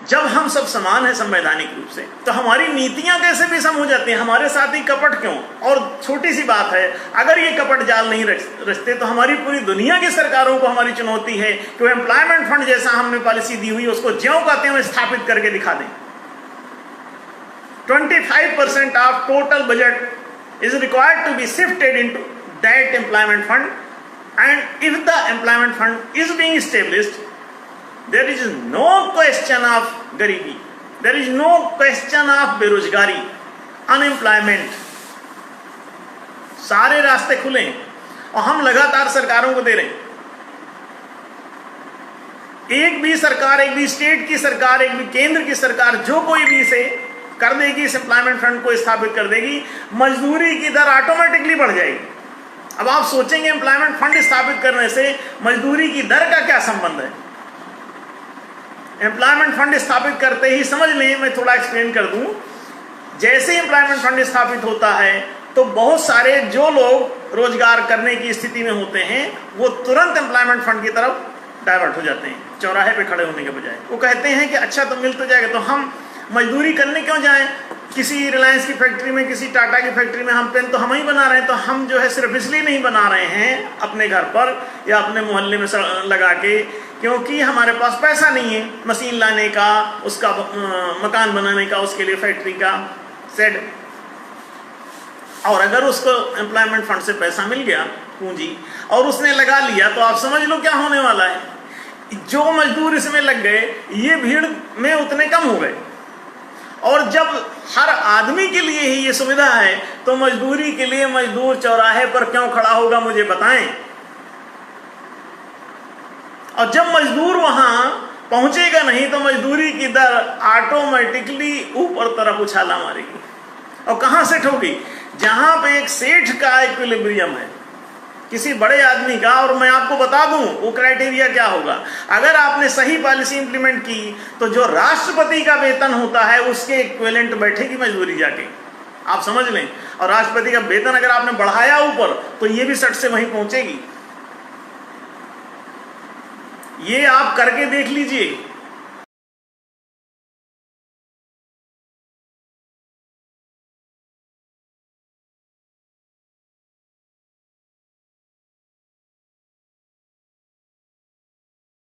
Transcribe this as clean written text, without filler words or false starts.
जब हम सब समान हैं संवैधानिक रूप से, तो हमारी नीतियां कैसे विषम हो जाती हैं? हमारे साथ ही कपट क्यों? और छोटी सी बात है, अगर ये कपट जाल नहीं रचते तो हमारी पूरी दुनिया की सरकारों को हमारी चुनौती है कि वो एम्प्लॉयमेंट फंड जैसा हमने पॉलिसी दी हुई उसको ज्यों का त्यों स्थापित करके दिखा दें। 25% of total budget is required to be shifted into that employment fund, and if the employment fund is being established, there is no question of गरीबी, there is no question of बेरोजगारी, अनएम्प्लॉयमेंट, सारे रास्ते खुले और हम लगातार सरकारों को दे रहे हैं। एक भी सरकार, एक भी स्टेट की सरकार, एक भी केंद्र की सरकार जो कोई भी इसे कर देगी, इस एम्प्लॉयमेंट फंड को स्थापित कर देगी, मजदूरी की दर ऑटोमेटिकली बढ़ जाएगी। अब आप सोचेंगे एम्प्लॉयमेंट फंड स्थापित करने से मजदूरी की दर का क्या संबंध है? एम्प्लॉयमेंट फंड स्थापित करते ही समझ लें, मैं थोड़ा एक्सप्लेन कर दूं, जैसे ही एम्प्लॉयमेंट फंड स्थापित होता है तो बहुत सारे जो लोग रोजगार करने की स्थिति में होते हैं वो तुरंत एम्प्लॉयमेंट फंड की तरफ डाइवर्ट हो जाते हैं, चौराहे पे खड़े होने के बजाय। वो कहते हैं कि अच्छा तो मिल तो जाएगा, तो हम मजदूरी करने क्यों जाएं? किसी रिलायंस की फैक्ट्री में, किसी टाटा की फैक्ट्री में हम पेन तो हम ही बना रहे हैं, तो हम जो है सिर्फ इसलिए नहीं बना रहे हैं अपने घर पर या अपने मोहल्ले में लगा के क्योंकि हमारे पास पैसा नहीं है मशीन लाने का, उसका मकान बनाने का, उसके लिए फैक्ट्री का सेट। और अगर उसको एम्प्लॉयमेंट फंड से पैसा मिल गया, पूंजी, और उसने लगा लिया, तो आप समझ लो क्या होने वाला है। जो मजदूर इसमें लग गए ये भीड़ में उतने कम हो गए, और जब हर आदमी के लिए ही ये सुविधा है तो मजदूरी के लिए मजदूर चौराहे पर क्यों खड़ा होगा, मुझे बताएं। और जब मजदूर वहां पहुंचेगा नहीं तो मजदूरी की दर ऑटोमेटिकली ऊपर तरफ उछाला मारेगी। और कहां सेट होगी? जहां पे एक सेठ का इक्विलिब्रियम है, किसी बड़े आदमी का। और मैं आपको बता दूं वो क्राइटेरिया क्या होगा। अगर आपने सही पॉलिसी इंप्लीमेंट की तो जो राष्ट्रपति का वेतन होता है उसके इक्विवेलेंट बैठेगी मजदूरी जाके, आप समझ लें। और राष्ट्रपति का वेतन अगर आपने बढ़ाया ऊपर तो ये भी सट से वहीं पहुंचेगी। ये आप करके देख लीजिए।